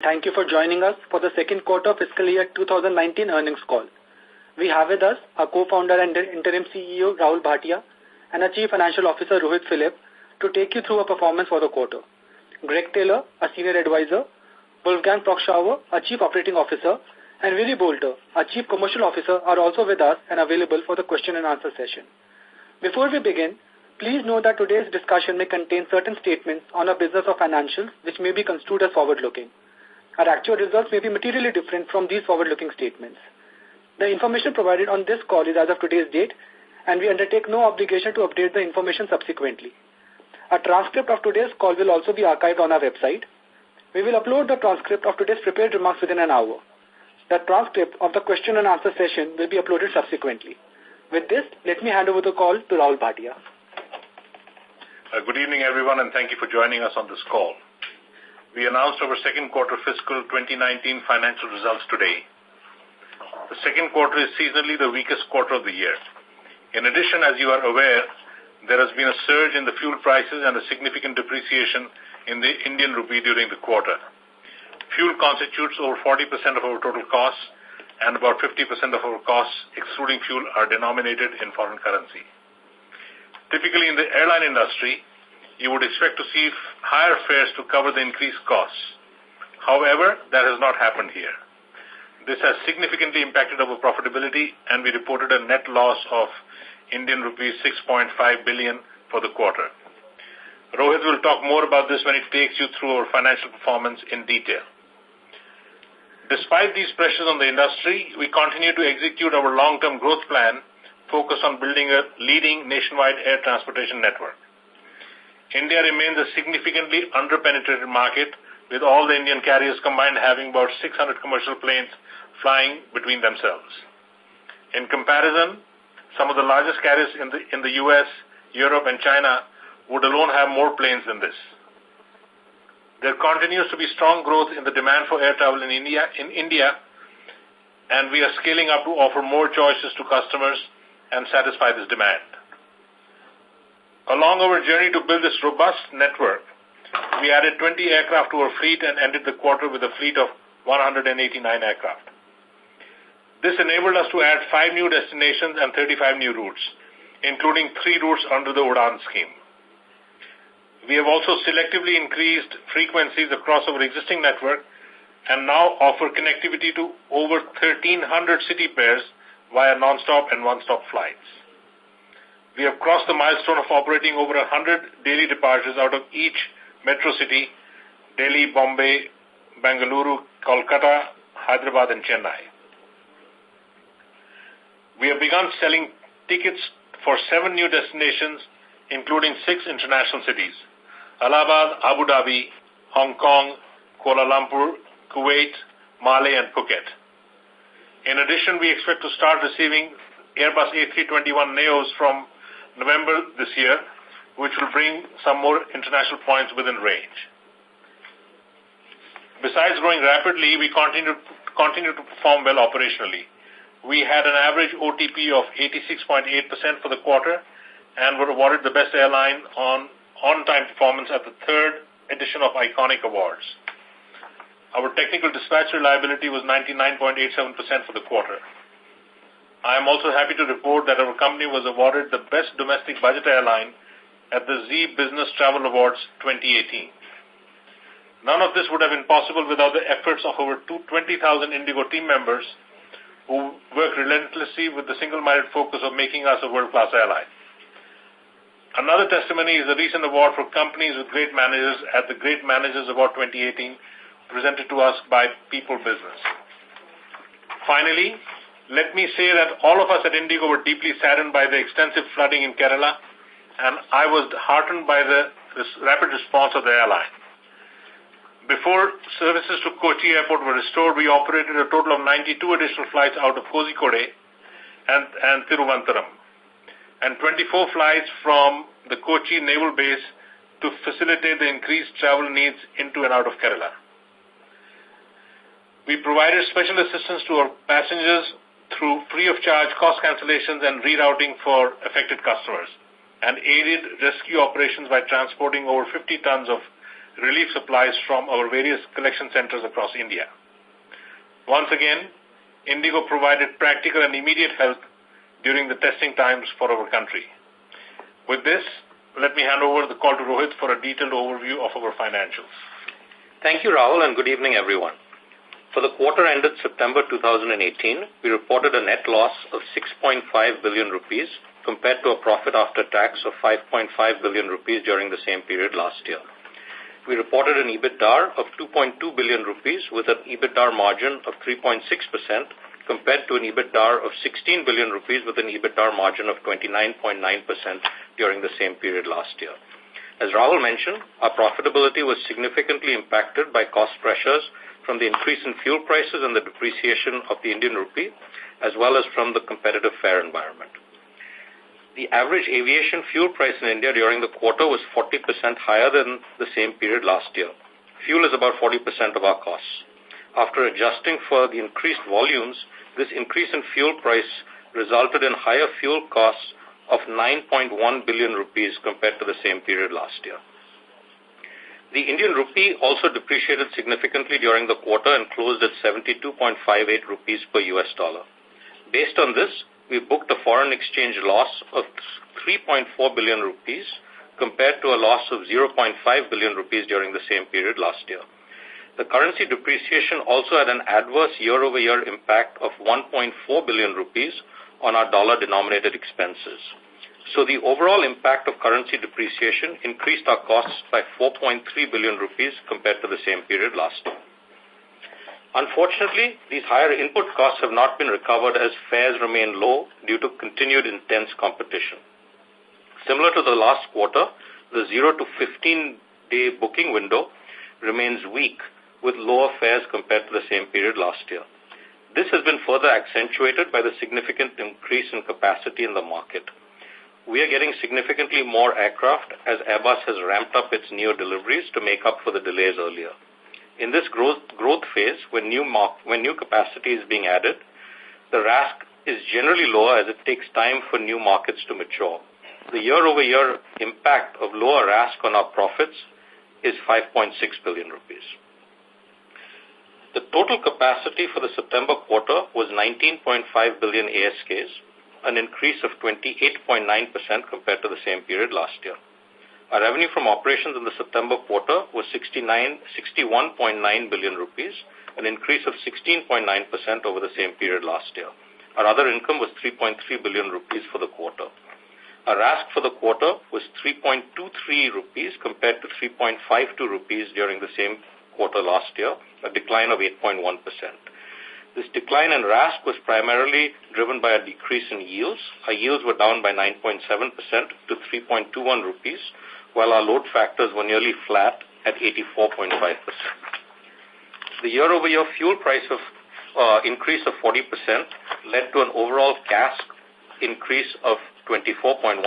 Thank you for joining us for the second quarter fiscal year 2019 earnings call. We have with us our co-founder and interim CEO Rahul Bhatia and our Chief Financial Officer Rohit Philip to take you through our performance for the quarter. Greg Taylor, our Senior Advisor, Wolfgang Prockschauer, our Chief Operating Officer, and Willy Bolter, our Chief Commercial Officer, are also with us and available for the question and answer session. Before we begin, please note that today's discussion may contain certain statements on our business or financials which may be construed as forward-looking. Our actual results may be materially different from these forward-looking statements. The information provided on this call is as of today's date, and we undertake no obligation to update the information subsequently. A transcript of today's call will also be archived on our website. We will upload the transcript of today's prepared remarks within an hour. The transcript of the question and answer session will be uploaded subsequently. With this, let me hand over the call to Rahul Bhatia. Good evening, everyone, and thank you for joining us on this call. We announced our second quarter fiscal 2019 financial results today. The second quarter is seasonally the weakest quarter of the year. In addition, as you are aware, there has been a surge in the fuel prices and a significant depreciation in the Indian rupee during the quarter. Fuel constitutes over 40% of our total costs, and about 50% of our costs, excluding fuel, are denominated in foreign currency. Typically, in the airline industry, you would expect to see higher fares to cover the increased costs. However, that has not happened here. This has significantly impacted our profitability, and we reported a net loss of Indian rupees 6.5 billion for the quarter. Rohit will talk more about this when he takes you through our financial performance in detail. Despite these pressures on the industry, we continue to execute our long-term growth plan focused on building a leading nationwide air transportation network. India remains a significantly under-penetrated market, with all the Indian carriers combined having about 600 commercial planes flying between themselves. In comparison, some of the largest carriers in the US, Europe, and China would alone have more planes than this. There continues to be strong growth in the demand for air travel in India, and we are scaling up to offer more choices to customers and satisfy this demand. Along our journey to build this robust network, we added 20 aircraft to our fleet and ended the quarter with a fleet of 189 aircraft. This enabled us to add 5 new destinations and 35 new routes, including 3 routes under the UDAN scheme. We have also selectively increased frequencies across our existing network and now offer connectivity to over 1,300 city pairs via non-stop and one-stop flights. We have crossed the milestone of operating over 100 daily departures out of each metro city: Delhi, Bombay, Bengaluru, Kolkata, Hyderabad, and Chennai. We have begun selling tickets for 7 new destinations, including 6 international cities: Allahabad, Abu Dhabi, Hong Kong, Kuala Lumpur, Kuwait, Male, and Phuket. In addition, we expect to start receiving Airbus A321neos from November this year, which will bring some more international points within range. Besides growing rapidly, we continue to perform well operationally. We had an average OTP of 86.8% for the quarter and were awarded the Best Airline on-time performance at the 3rd edition of Iconic Awards. Our technical dispatch reliability was 99.87% for the quarter. I am also happy to report that our company was awarded the Best Domestic Budget Airline at the Zee Business Travel Awards 2018. None of this would have been possible without the efforts of over 20,000 Indigo team members who work relentlessly with the single-minded focus of making us a world-class airline. Another testimony is the recent award for companies with great managers at the Great Managers Award 2018, presented to us by People Business. Finally, let me say that all of us at Indigo were deeply saddened by the extensive flooding in Kerala, and I was heartened by the rapid response of the airline. Before services to Kochi Airport were restored, we operated a total of 92 additional flights out of Kozhikode and Thiruvananthapuram, and 24 flights from the Kochi Naval Base to facilitate the increased travel needs into and out of Kerala. We provided special assistance to our passengers through free-of-charge cost cancellations and rerouting for affected customers, and aided rescue operations by transporting over 50 tons of relief supplies from our various collection centers across India. Once again, Indigo provided practical and immediate help during the testing times for our country. With this, let me hand over the call to Rohit for a detailed overview of our financials. Thank you, Rahul, and good evening, everyone. For the quarter ended September 2018, we reported a net loss of 6.5 billion rupees compared to a profit after tax of 5.5 billion rupees during the same period last year. We reported an EBITDA of 2.2 billion rupees with an EBITDA margin of 3.6% compared to an EBITDA of 16 billion rupees with an EBITDA margin of 29.9% during the same period last year. As Rahul mentioned, our profitability was significantly impacted by cost pressures from the increase in fuel prices and the depreciation of the Indian rupee, as well as from the competitive fare environment. The average aviation fuel price in India during the quarter was 40% higher than the same period last year. Fuel is about 40% of our costs. After adjusting for the increased volumes, this increase in fuel price resulted in higher fuel costs of 9.1 billion rupees compared to the same period last year. The Indian rupee also depreciated significantly during the quarter and closed at 72.58 rupees per US dollar. Based on this, we booked a foreign exchange loss of 3.4 billion rupees compared to a loss of 0.5 billion rupees during the same period last year. The currency depreciation also had an adverse year-over-year impact of 1.4 billion rupees on our dollar-denominated expenses. So the overall impact of currency depreciation increased our costs by 4.3 billion rupees compared to the same period last year. Unfortunately, these higher input costs have not been recovered as fares remain low due to continued intense competition. Similar to the last quarter, the 0 to 15-day booking window remains weak with lower fares compared to the same period last year. This has been further accentuated by the significant increase in capacity in the market. We are getting significantly more aircraft as Airbus has ramped up its neo deliveries to make up for the delays earlier. In this growth phase, when new capacity is being added, the RASK is generally lower as it takes time for new markets to mature. The year-over-year impact of lower RASK on our profits is 5.6 billion rupees. The total capacity for the September quarter was 19.5 billion ASKs, an increase of 28.9% compared to the same period last year. Our revenue from operations in the September quarter was 61.9 billion rupees, an increase of 16.9% over the same period last year. Our other income was 3.3 billion rupees for the quarter. Our RASK for the quarter was 3.23 rupees compared to 3.52 rupees during the same quarter last year, a decline of 8.1%. This decline in RASK was primarily driven by a decrease in yields. Our yields were down by 9.7% to 3.21 rupees, while our load factors were nearly flat at 84.5%. The year-over-year fuel price increase of 40% led to an overall CASK increase of 24.1%.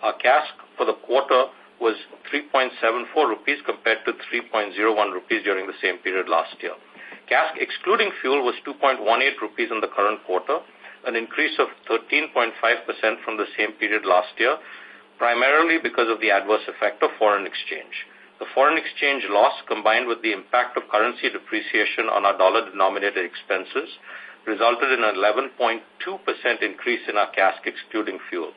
Our CASK for the quarter was 3.74 rupees compared to 3.01 rupees during the same period last year. CASK excluding fuel was 2.18 rupees in the current quarter, an increase of 13.5% from the same period last year, primarily because of the adverse effect of foreign exchange. The foreign exchange loss, combined with the impact of currency depreciation on our dollar-denominated expenses, resulted in an 11.2% increase in our CASK excluding fuel.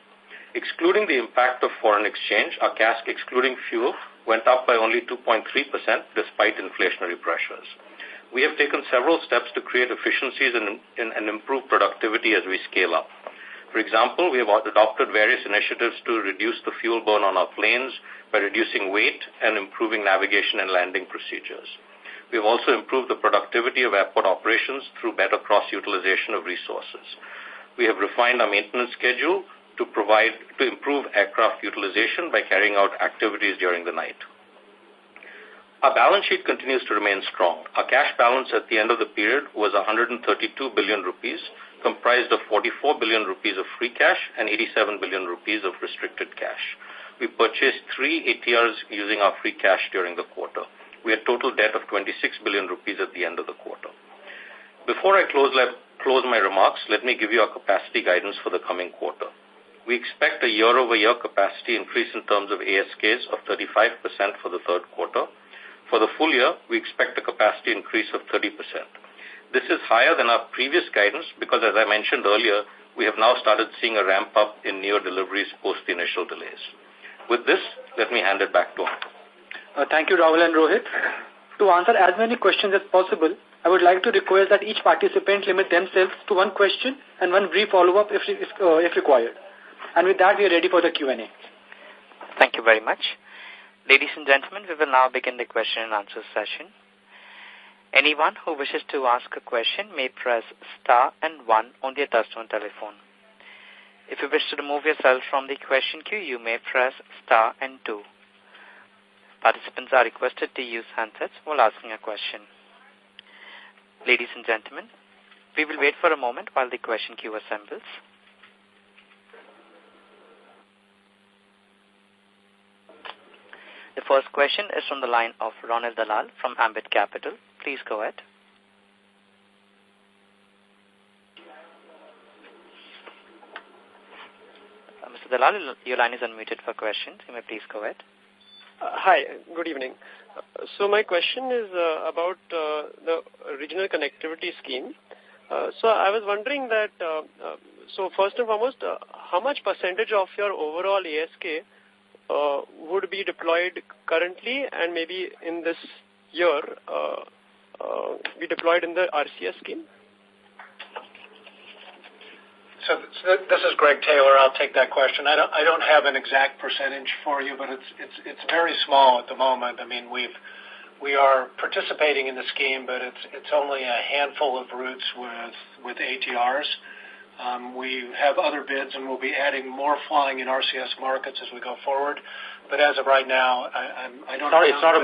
Excluding the impact of foreign exchange, our CASK excluding fuel went up by only 2.3% despite inflationary pressures. We have taken several steps to create efficiencies and improve productivity as we scale up. For example, we have adopted various initiatives to reduce the fuel burn on our planes by reducing weight and improving navigation and landing procedures. We have also improved the productivity of airport operations through better cross-utilization of resources. We have refined our maintenance schedule to improve aircraft utilization by carrying out activities during the night. Our balance sheet continues to remain strong. Our cash balance at the end of the period was 132 billion rupees, comprised of 44 billion rupees of free cash and 87 billion rupees of restricted cash. We purchased 3 ATRs using our free cash during the quarter. We had total debt of 26 billion rupees at the end of the quarter. Before I close my remarks, let me give you our capacity guidance for the coming quarter. We expect a year-over-year capacity increase in terms of ASKs of 35% for the third quarter. For the full year, we expect a capacity increase of 30%. This is higher than our previous guidance because, as I mentioned earlier, we have now started seeing a ramp-up in neo deliveries post the initial delays. With this, let me hand it back to Ankur. Thank you, Rahul and Rohit. To answer as many questions as possible, I would like to request that each participant limit themselves to one question and one brief follow-up if required. And with that, we are ready for the Q&A. Thank you very much. Ladies and gentlemen, we will now begin the question and answer session. Anyone who wishes to ask a question may press star and 1 on their touchtone telephone. If you wish to remove yourself from the question queue, you may press star and 2. Participants are requested to use handsets while asking a question. Ladies and gentlemen, we will wait for a moment while the question queue assembles. The first question is from the line of Ronald Dalal from Ambit Capital. Please go ahead. Mr. Dalal, your line is unmuted for questions. You may please go ahead. Hi, good evening. So my question is about the regional connectivity scheme. So I was wondering that, so first and foremost, how much percentage of your overall ASK would be deployed currently and maybe in this year be deployed in the RCS scheme? So this is Greg Taylor. I'll take that question. I don't have an exact percentage for you, but it's very small at the moment. I mean, we are participating in the scheme, but it's only a handful of routes with ATRs. We have other bids, and we'll be adding more flying in RCS markets as we go forward. But as of right now, I don't know. It's not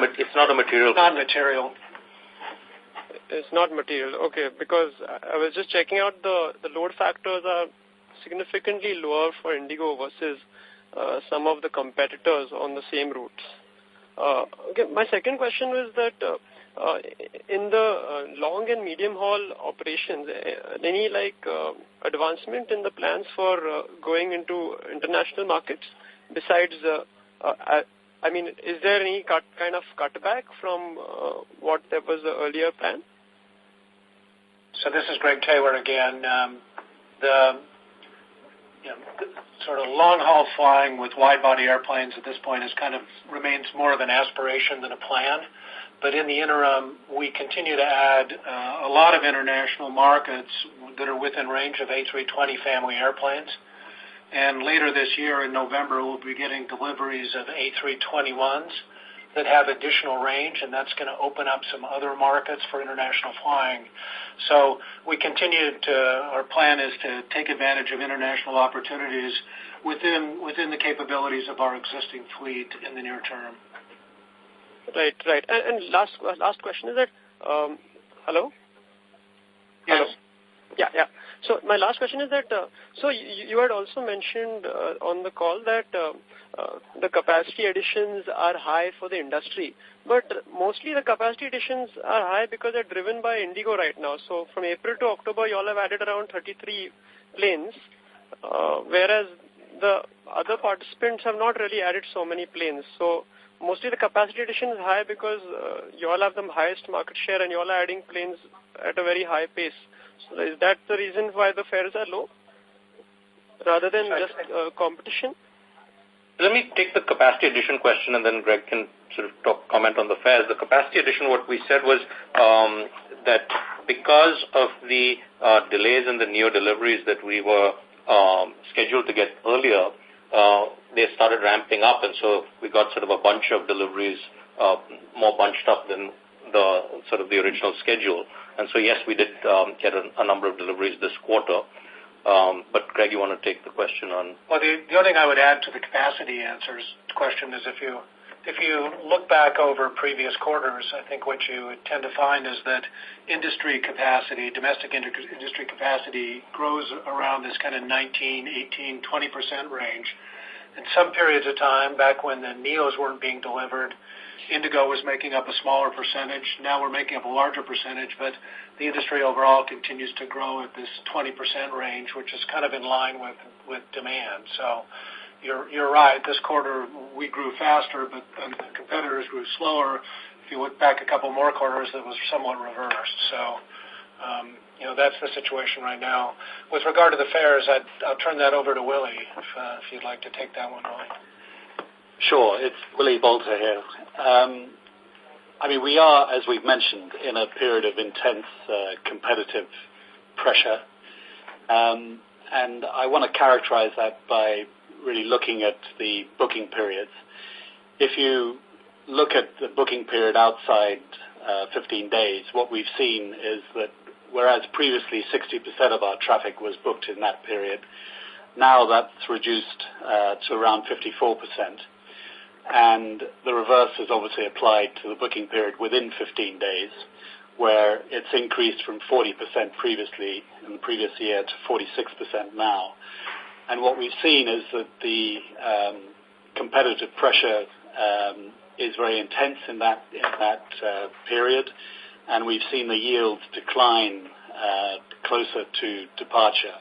a material. It's not material. It's not material. Okay, because I was just checking out the load factors are significantly lower for Indigo versus some of the competitors on the same routes. Okay, my second question was that in the long and medium haul operations, any advancement in the plans for going into international markets? Besides, I mean, is there any kind of cutback from what there was the earlier plan? So this is Greg Taylor again. The sort of long-haul flying with wide-body airplanes at this point remains more of an aspiration than a plan. But in the interim, we continue to add a lot of international markets that are within range of A320 family airplanes. And later this year in November, we'll be getting deliveries of A321s that have additional range, and that's going to open up some other markets for international flying. So we our plan is to take advantage of international opportunities within the capabilities of our existing fleet in the near term. Right. And last question is that, hello? Yes. Hello? Yeah. So my last question is that, so you had also mentioned on the call that the capacity additions are high for the industry, but mostly the capacity additions are high because they're driven by Indigo right now. So from April to October, you all have added around 33 planes, whereas the other participants have not really added so many planes. So mostly the capacity addition is high because you all have the highest market share and you all are adding planes at a very high pace. So is that the reason why the fares are low rather than just competition? Let me take the capacity addition question, and then Greg can sort of comment on the fares. The capacity addition, what we said was that because of the delays in the neo deliveries that we were scheduled to get earlier, they started ramping up, and so we got sort of a bunch of deliveries more bunched up than the original schedule. And so, yes, we did get a number of deliveries this quarter. But, Greg, you want to take the question on? Well, the only thing I would add to the capacity question is if you look back over previous quarters, I think what you would tend to find is that industry capacity, domestic industry capacity, grows around this kind of 19, 18, 20% range. In some periods of time, back when the NEOs weren't being delivered, Indigo was making up a smaller percentage. Now we're making up a larger percentage, but the industry overall continues to grow at this 20% range, which is kind of in line with demand. So you're right. This quarter we grew faster, but competitors grew slower. If you look back a couple more quarters, it was somewhat reversed. So, that's the situation right now. With regard to the fares, I'll turn that over to Willie if you'd like to take that one, Willie. Sure. It's Willie Bolter here. We are, as we've mentioned, in a period of intense competitive pressure. And I want to characterize that by really looking at the booking periods. If you look at the booking period outside 15 days, what we've seen is that whereas previously 60% of our traffic was booked in that period, now that's reduced to around 54%. And the reverse is obviously applied to the booking period within 15 days, where it's increased from 40% previously in the previous year to 46% now. And what we've seen is that the competitive pressure is very intense in that period, and we've seen the yields decline closer to departure.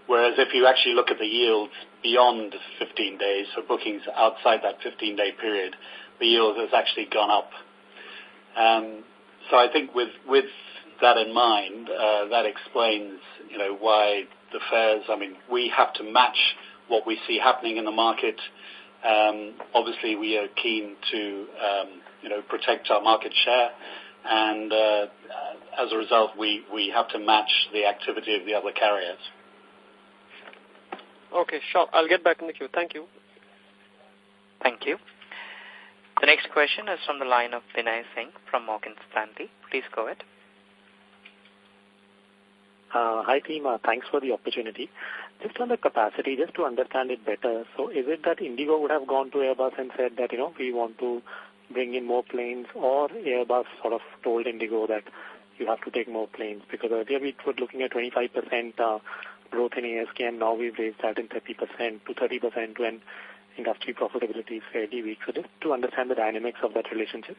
Whereas if you actually look at the yields beyond 15 days, so bookings outside that 15-day period, the yield has actually gone up. So I think with that in mind, that explains, why the fares, we have to match what we see happening in the market. Obviously, we are keen to, protect our market share, and as a result, we have to match the activity of the other carriers. Okay, sure. I'll get back in the queue. Thank you. Thank you. The next question is from the line of Vinay Singh from Morgan Stanley. Please go ahead. Hi, team. Thanks for the opportunity. Just on the capacity, just to understand it better, so is it that Indigo would have gone to Airbus and said that, we want to bring in more planes, or Airbus sort of told Indigo that you have to take more planes? Because earlier we were looking at 25% growth in ASK, and now we've raised that in 30% to 30% when industry profitability is fairly weak. So just to understand the dynamics of that relationship.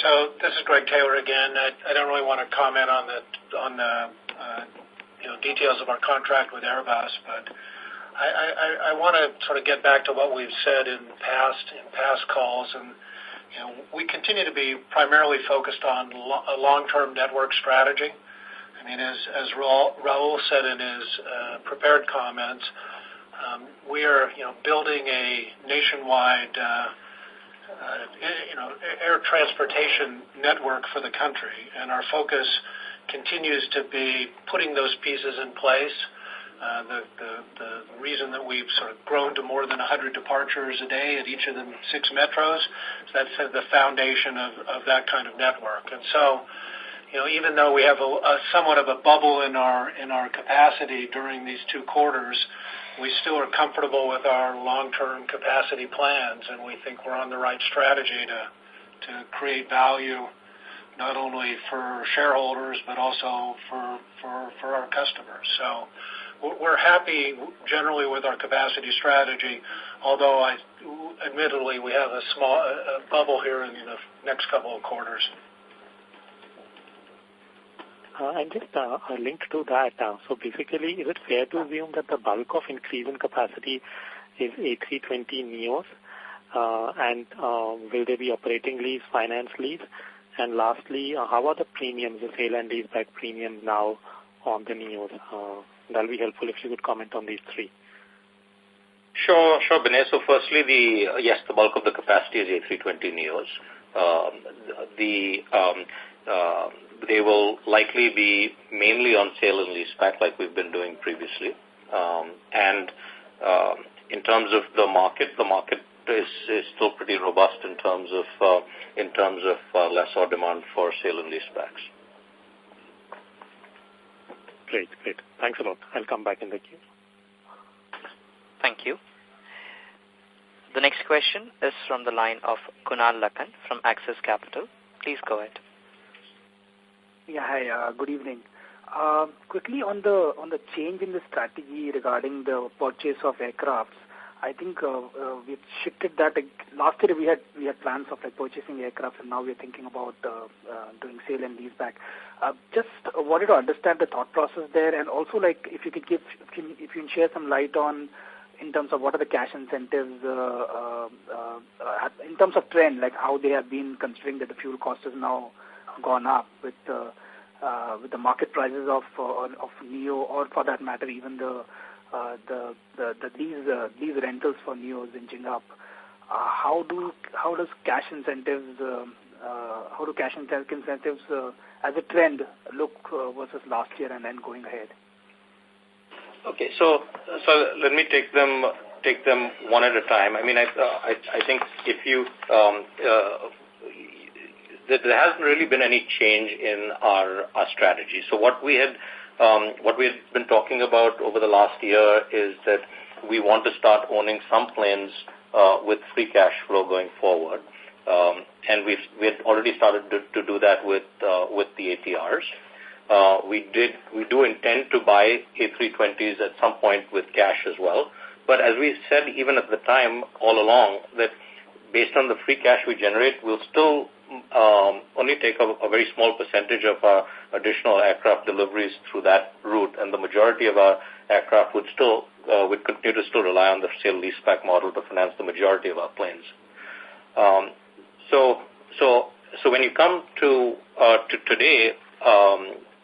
So this is Greg Taylor again. I don't really want to comment on the details of our contract with Airbus, but I want to sort of get back to what we've said in past calls, and we continue to be primarily focused on a long-term network strategy. As Raul said in his prepared comments, we are building a nationwide air transportation network for the country, and our focus continues to be putting those pieces in place. The reason that we've sort of grown to more than 100 departures a day at each of the 6 metros, that's the foundation of that kind of network. And so, even though we have somewhat of a bubble in our capacity during these 2 quarters, we still are comfortable with our long-term capacity plans, and we think we're on the right strategy to create value not only for shareholders but also for our customers. So we're happy generally with our capacity strategy, although admittedly we have a small bubble here in the next couple of quarters. And just linked to that, so basically, is it fair to assume that the bulk of increase in capacity is A320 NEOs? And will they be operating lease, finance lease? And lastly, how are the premiums, the sale and leaseback premiums now on the NEOs? That'll be helpful if you could comment on these 3. Sure, Binay. So firstly, the bulk of the capacity is A320 NEOs. They will likely be mainly on sale and leaseback like we've been doing previously. And in terms of the market is still pretty robust in terms of lessor demand for sale and leasebacks. Great. Thanks a lot. I'll come back in the queue. Thank you. The next question is from the line of Kunal Lakhan from Axis Capital. Please go ahead. Yeah, hi. Good evening. Quickly on the change in the strategy regarding the purchase of aircrafts. I think we've shifted that. Last year we had plans of like purchasing aircraft, and now we're thinking about doing sale and lease back. Just wanted to understand the thought process there, and also like if you could if you can share some light on in terms of what are the cash incentives in terms of trend, like how they have been, considering that the fuel cost has now gone up with the market prices of Neo, or for that matter even these rentals for Neos inching up. How do cash incentives as a trend look versus last year and then going ahead? Okay, so let me take them one at a time. I mean, I think if you there hasn't really been any change in our strategy. So what we had been talking about over the last year is that we want to start owning some planes with free cash flow going forward, and we had already started to do that with the ATRs. We do intend to buy A320s at some point with cash as well. But as we said, even at the time, all along, that based on the free cash we generate, we'll still only take a very small percentage of our additional aircraft deliveries through that route, and the majority of our aircraft would continue to still rely on the sale leaseback model to finance the majority of our planes. So when you come to today,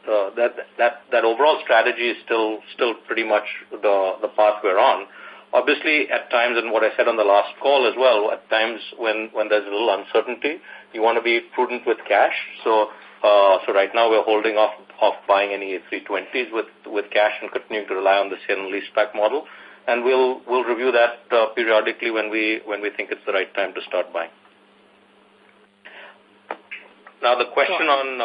that overall strategy is still pretty much the path we're on. Obviously, at times, and what I said on the last call as well, at times when there's a little uncertainty, you want to be prudent with cash. So right now we're holding off buying any A320s with cash and continuing to rely on the sale and leaseback model. And we'll review that periodically when we think it's the right time to start buying. Now the question on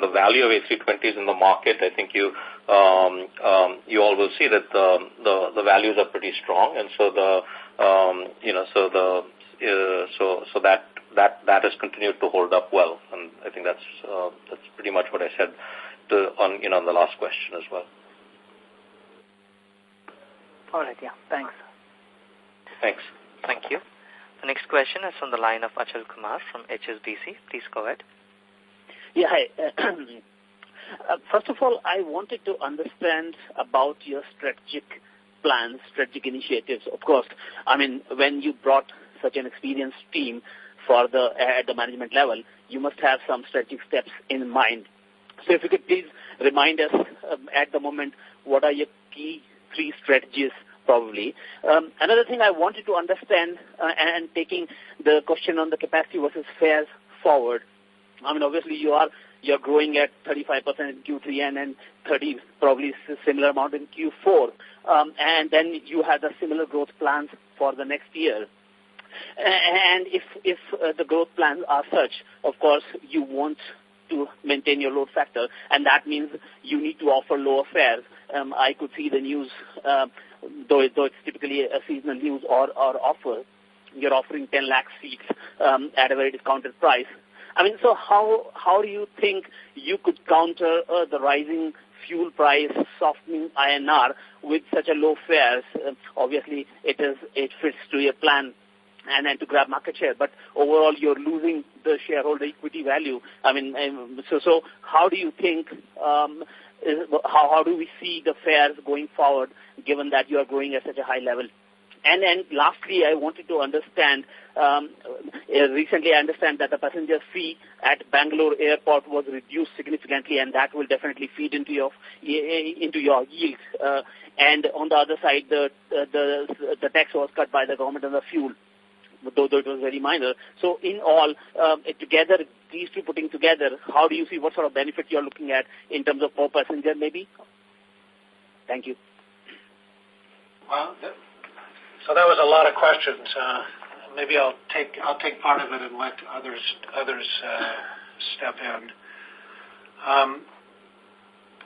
the value of A320s in the market, I think you all will see that the values are pretty strong, and so that has continued to hold up well, and I think that's pretty much what I said on the last question as well. All right, yeah, thanks. Thanks. Thank you. The next question is from the line of Achal Kumar from HSBC. Please go ahead. Yeah, hi. First of all, I wanted to understand about your strategic plans, strategic initiatives. Of course, I mean, when you brought such an experienced team at the management level, you must have some strategic steps in mind. So if you could please remind us at the moment, what are your key 3 strategies probably? Another thing I wanted to understand, and taking the question on the capacity versus fares forward, I mean, obviously you're growing at 35% in Q3 and then 30, probably similar amount in Q4, and then you have the similar growth plans for the next year. And if the growth plans are such, of course, you want to maintain your load factor, and that means you need to offer lower fares. I could see the news, though it's typically a seasonal news or offer, you're offering 10 lakh seats at a very discounted price. I mean, so how do you think you could counter the rising fuel price, softening INR with such a low fares? Obviously, it fits to your plan and then to grab market share, but overall you're losing the shareholder equity value. I mean, so how do you think? How do we see the fares going forward, given that you are growing at such a high level? And then lastly, I wanted to understand, recently I understand that the passenger fee at Bangalore airport was reduced significantly, and that will definitely feed into your yields. And on the other side, the tax was cut by the government on the fuel, though it was very minor. So in all, together, these two putting together, how do you see what sort of benefit you're looking at in terms of per passenger maybe? Thank you. Well, so that was a lot of questions. Maybe I'll take part of it and let others step in.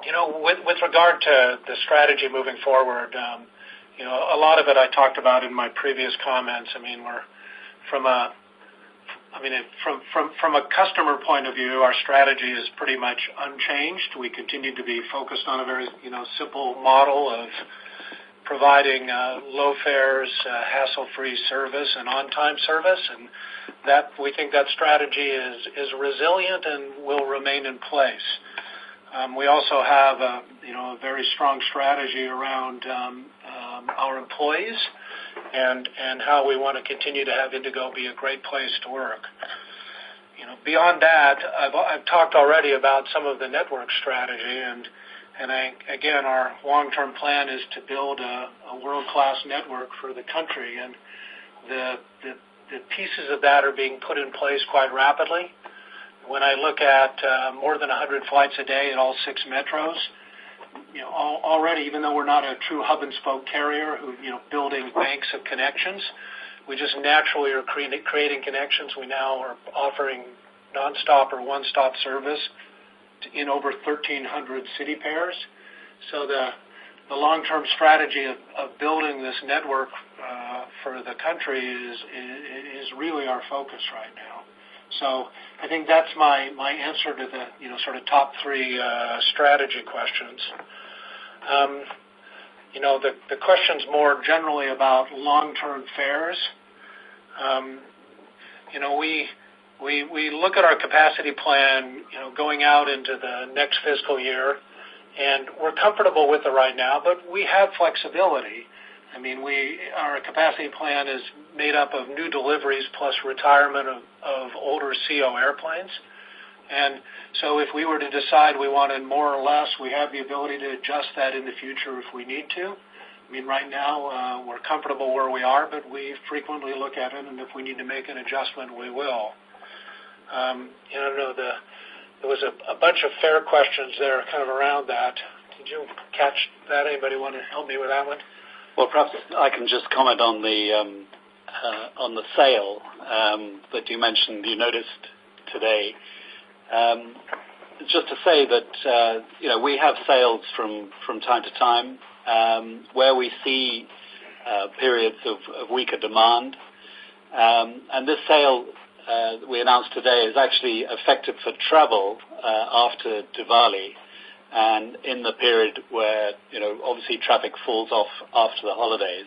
With regard to the strategy moving forward, a lot of it I talked about in my previous comments. I mean, we're from a from a customer point of view, our strategy is pretty much unchanged. We continue to be focused on a very, simple model of providing low fares, hassle-free service, and on-time service, and that we think that strategy is resilient and will remain in place. We also have a very strong strategy around our employees and how we want to continue to have Indigo be a great place to work. Beyond that, I've talked already about some of the network strategy, and again, our long-term plan is to build a world-class network for the country, and the pieces of that are being put in place quite rapidly. When I look at more than 100 flights a day at all 6 metros, already, even though we're not a true hub-and-spoke carrier who, building banks of connections, we just naturally are creating connections. We now are offering nonstop or one-stop service in over 1,300 city pairs. So the long-term strategy of building this network for the country is really our focus right now. So I think that's my answer to the sort of top 3 strategy questions. The questions more generally about long-term fares. We look at our capacity plan, going out into the next fiscal year, and we're comfortable with it right now, but we have flexibility. Our capacity plan is made up of new deliveries plus retirement of older CO airplanes. And so if we were to decide we wanted more or less, we have the ability to adjust that in the future if we need to. Right now we're comfortable where we are, but we frequently look at it, and if we need to make an adjustment, we will. There was a bunch of fare questions there kind of around that. Did you catch that? Anybody want to help me with that one? Well, perhaps I can just comment on the sale that you mentioned. You noticed today. Just to say that we have sales from time to time where we see periods of weaker demand, and this sale we announced today is actually effective for travel after Diwali, and in the period where, obviously traffic falls off after the holidays.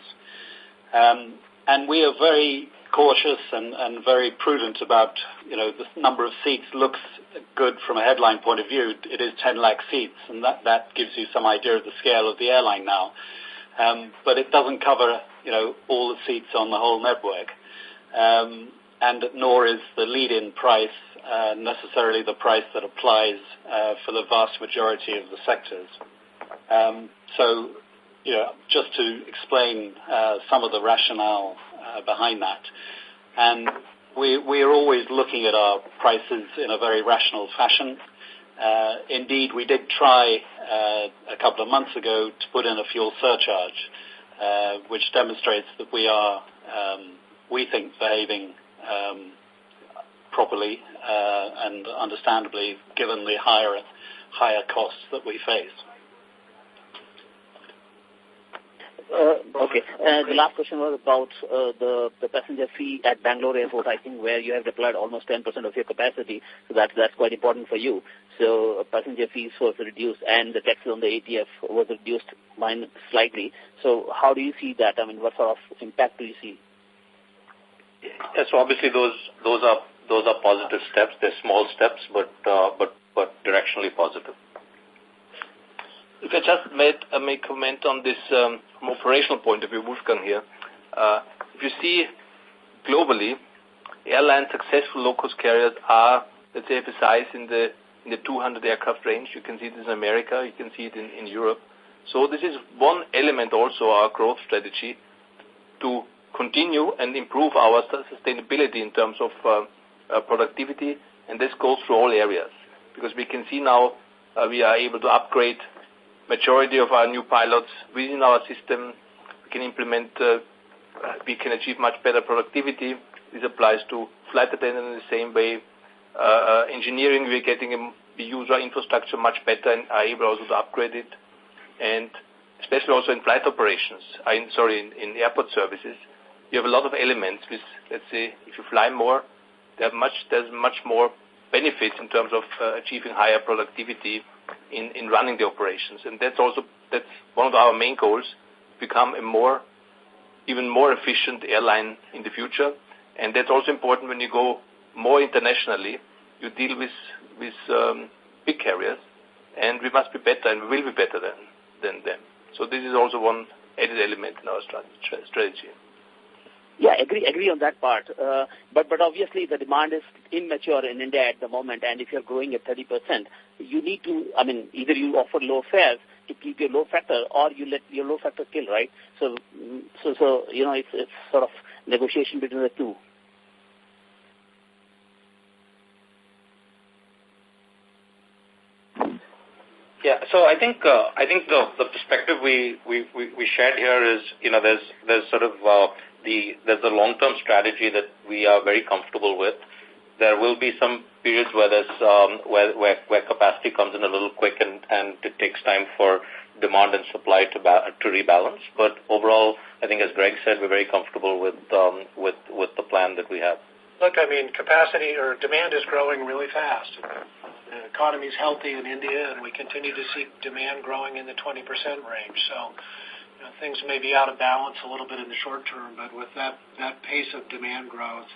And we are very cautious and very prudent about, the number of seats looks good from a headline point of view. It is 10 lakh seats, and that gives you some idea of the scale of the airline now. But it doesn't cover, all the seats on the whole network. And nor is the lead-in price necessarily the price that applies for the vast majority of the sectors. So, just to explain some of the rationale behind that. And we are always looking at our prices in a very rational fashion. Indeed, we did try a couple of months ago to put in a fuel surcharge, which demonstrates that we are, we think, behaving properly and understandably, given the higher costs that we face. Okay. The last question was about the passenger fee at Bangalore Airport, I think, where you have deployed almost 10% of your capacity. So that's quite important for you. So passenger fees was reduced, and the taxes on the ATF was reduced slightly. So how do you see that? What sort of impact do you see? Yes, so obviously those are positive steps. They're small steps, but directionally positive. If I just may comment on this from operational point of view, Wolfgang here. If you see globally, airline successful low-cost carriers are, let's say, precise in the 200 aircraft range. You can see this in America. You can see it in Europe. So this is one element also our growth strategy to continue and improve our sustainability in terms of productivity, and this goes through all areas because we can see now we are able to upgrade majority of our new pilots within our system. We can implement, we can achieve much better productivity. This applies to flight attendants in the same way. Engineering, we use our infrastructure much better and are able also to upgrade it. And especially also in flight operations, in airport services, you have a lot of elements with, let's say, if you fly more, there's much more benefits in terms of achieving higher productivity in running the operations. And that's one of our main goals, become even more efficient airline in the future. And that's also important when you go more internationally. You deal with big carriers, and we must be better, and we will be better than them. So this is also one added element in our strategy. Yeah, agree on that part. But obviously the demand is immature in India at the moment, and if you're growing at 30%, you need to, either you offer low fares to keep your low factor, or you let your low factor kill, right? So it's sort of negotiation between the two. Yeah, so I think the perspective we shared here is, there's sort of there's a long-term strategy that we are very comfortable with. There will be some periods where there's where capacity comes in a little quick, and it takes time for demand and supply to rebalance. But overall, I think, as Greg said, we're very comfortable with the plan that we have. Look, capacity or demand is growing really fast. The economy is healthy in India, and we continue to see demand growing in the 20% range. So things may be out of balance a little bit in the short term, but with that pace of demand growth,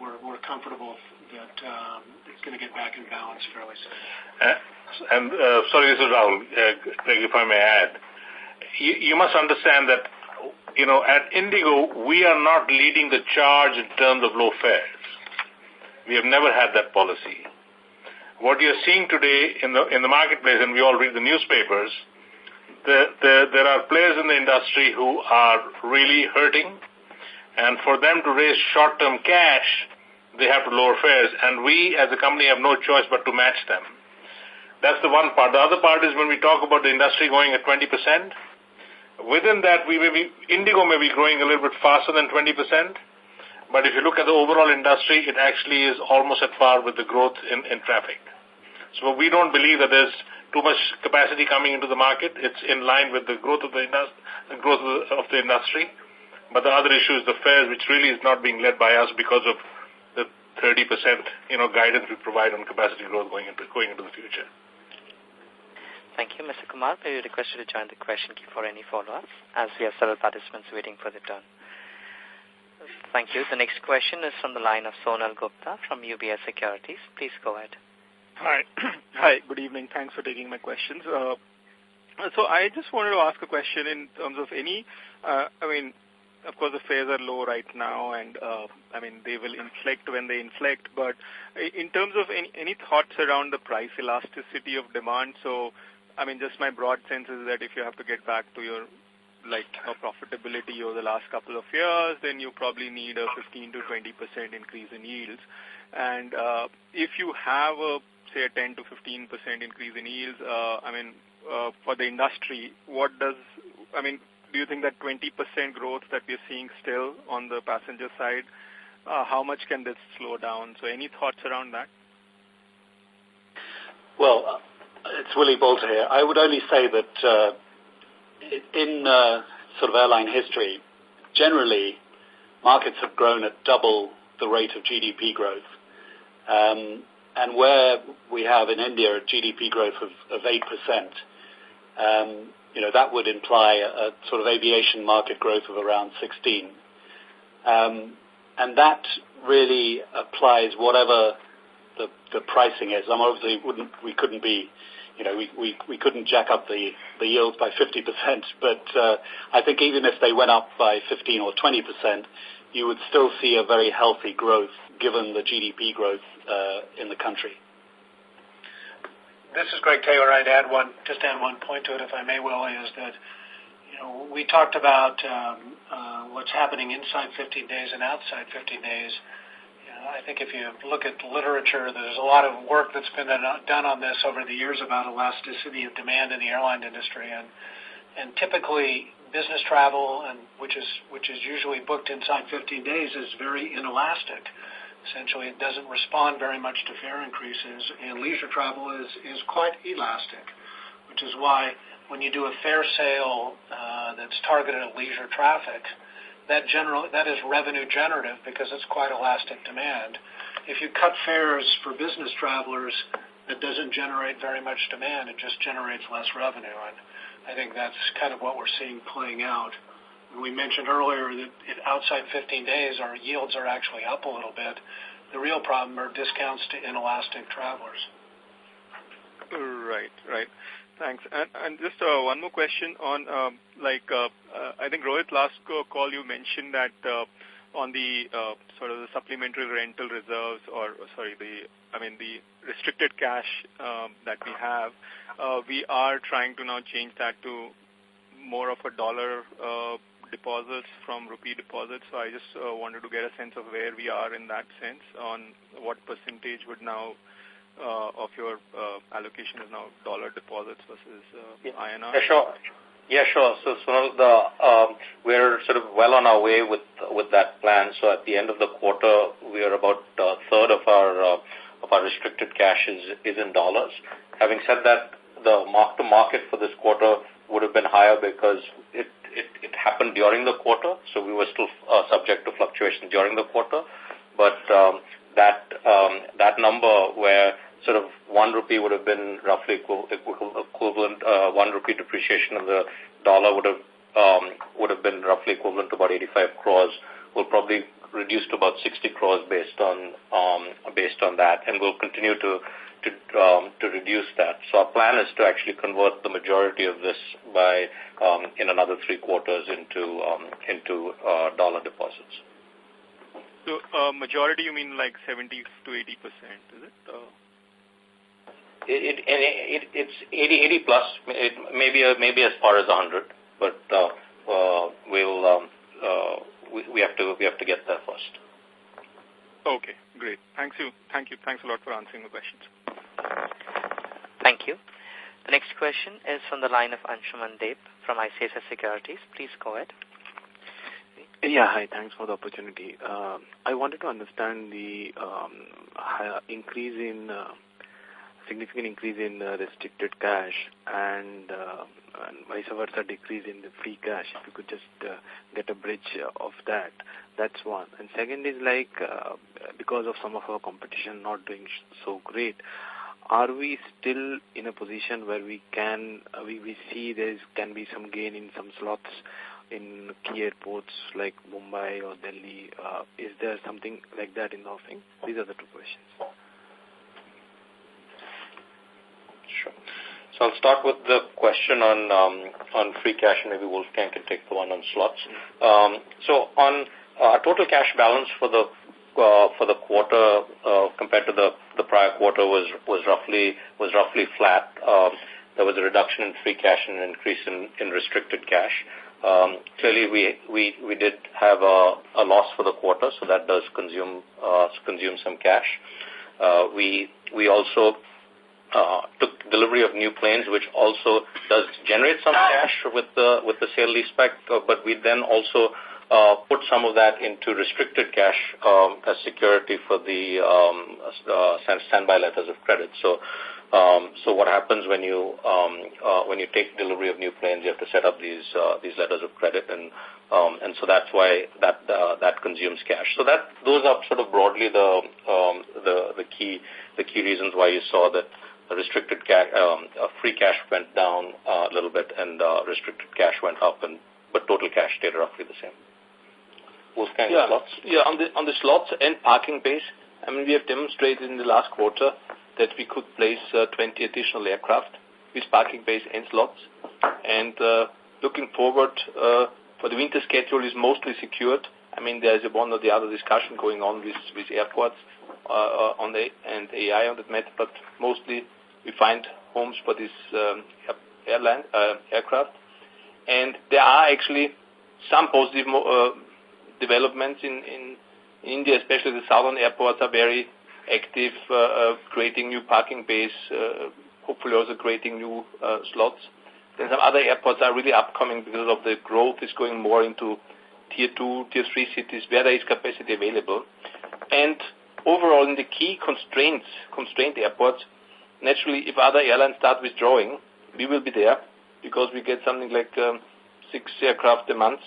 we're comfortable that it's going to get back in balance fairly soon. Sorry, this is Rahul. Greg, if I may add, you must understand that, at Indigo, we are not leading the charge in terms of low fares. We have never had that policy. What you're seeing today in the marketplace, and we all read the newspapers, there are players in the industry who are really hurting, and for them to raise short-term cash, they have to lower fares, and we as a company have no choice but to match them. That's the one part. The other part is when we talk about the industry going at 20%, within that, Indigo may be growing a little bit faster than 20%, but if you look at the overall industry, it actually is almost at par with the growth in traffic. So we don't believe that there's too much capacity coming into the market. It's in line with the growth of the industry. But the other issue is the fares, which really is not being led by us because of the 30% guidance we provide on capacity growth going into the future. Thank you, Mr. Kumar. May we request you to join the question queue for any follow-ups, as we have several participants waiting for their turn. Thank you. The next question is from the line of Sonal Gupta from UBS Securities. Please go ahead. Hi, good evening. Thanks for taking my questions. So I just wanted to ask a question in terms of of course the fares are low right now, and they will inflect when they inflect, but in terms of any thoughts around the price elasticity of demand? So just my broad sense is that if you have to get back to your profitability over the last couple of years, then you probably need a 15 to 20% increase in yields. And if you have say a 10 to 15% increase in yields, for the industry, do you think that 20% growth that we're seeing still on the passenger side, how much can this slow down? So any thoughts around that? Well, it's Willie Bolter here. I would only say that in sort of airline history, generally, markets have grown at double the rate of GDP growth. And where we have in India a GDP growth of 8%, that would imply a sort of aviation market growth of around 16%. And that really applies whatever the pricing is. Obviously, we couldn't be, we couldn't jack up the yields by 50%, but I think even if they went up by 15 or 20%, you would still see a very healthy growth given the GDP growth in the country. This is Greg Taylor. I'd add one point to it, if I may, Willie, is that we talked about what's happening inside 15 days and outside 15 days. I think if you look at the literature, there's a lot of work that's been done on this over the years about elasticity of demand in the airline industry, and typically business travel, which is usually booked inside 15 days, is very inelastic. Essentially, it doesn't respond very much to fare increases, and leisure travel is quite elastic, which is why when you do a fare sale that's targeted at leisure traffic, that is revenue generative because it's quite elastic demand. If you cut fares for business travelers, it doesn't generate very much demand. It just generates less revenue. And I think that's kind of what we're seeing playing out. And we mentioned earlier that outside 15 days, our yields are actually up a little bit. The real problem are discounts to inelastic travelers. Right. Thanks. And just one more question on, I think Rohit, last call you mentioned that on the sort of the supplementary rental reserves, the restricted cash that we have, we are trying to now change that to more of a dollar deposits from rupee deposits. So I just wanted to get a sense of where we are in that sense, on what percentage would now of your allocation is now dollar deposits versus INR? Yeah, sure. So we're sort of well on our way with that plan. So at the end of the quarter, we are about a third of our restricted cash is in dollars. Having said that, the mark to market for this quarter would have been higher because it happened during the quarter, so we were still subject to fluctuations during the quarter. But that number where sort of 1 rupee would have been roughly equivalent, 1 rupee depreciation of the dollar would have been roughly equivalent to about 85 crores, will probably reduce to about 60 crores based on that, and we'll continue to reduce that. So our plan is to actually convert the majority of this by in another 3 quarters into dollar deposits. So majority, you mean like 70 to 80%, is it? It's 80 plus, maybe as far as 100, but we have to get there first. Okay, great. Thank you. Thanks a lot for answering the questions. Thank you. The next question is from the line of Anshuman Deb from ICICI Securities. Please go ahead. Yeah, hi. Thanks for the opportunity. I wanted to understand the significant increase in restricted cash and vice versa decrease in the free cash. If you could just get a bridge of that. That's one. And second is because of some of our competition not doing so great, are we still in a position where we see there can be some gain in some slots in key airports like Mumbai or Delhi? Is there something like that in the offing? These are the two questions. Sure. So I'll start with the question on free cash, and maybe Wolfgang can take the one on slots. So on our total cash balance for the quarter compared to the prior quarter was roughly flat. There was a reduction in free cash and an increase in restricted cash. Clearly, we did have a loss for the quarter, so that does consume some cash. We also took delivery of new planes, which also does generate some cash with the sale leaseback, but we then also put some of that into restricted cash as security for the standby letters of credit. So what happens when you take delivery of new planes, you have to set up these letters of credit, and so that's why that consumes cash. So those are sort of broadly the key reasons why you saw that restricted cash, free cash went down a little bit, and restricted cash went up, but total cash stayed roughly the same. Wolfgang, slots? Yeah, on the slots and parking base, I mean, we have demonstrated in the last quarter that we could place 20 additional aircraft with parking base and slots. And looking forward, for the winter schedule is mostly secured. I mean, there's one or the other discussion going on with airports and AI on that matter, but mostly we find homes for this aircraft. And there are actually some positive developments in India, especially the southern airports are very active, creating new parking base, hopefully also creating new slots. Then some other airports are really upcoming because of the growth is going more into tier 2, tier 3 cities where there is capacity available. And overall, in the key constrained airports, naturally, if other airlines start withdrawing, we will be there because we get something like 6 aircraft a month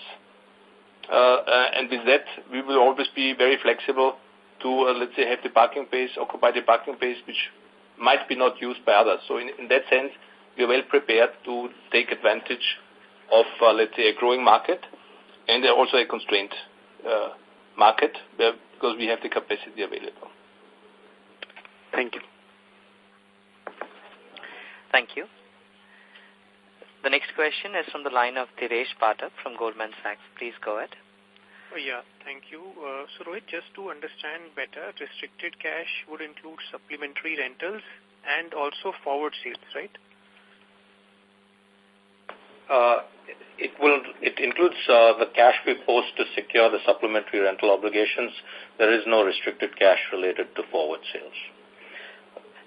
And with that, we will always be very flexible to, let's say, have the parking space, occupy the parking space, which might be not used by others. So in that sense, we are well prepared to take advantage of, let's say, a growing market and also a constrained market because we have the capacity available. Thank you. Thank you. The next question is from the line of Diresh Pathak from Goldman Sachs. Please go ahead. Yeah, thank you. So Rohit, just to understand better, restricted cash would include supplementary rentals and also forward sales, right? It includes the cash we post to secure the supplementary rental obligations. There is no restricted cash related to forward sales.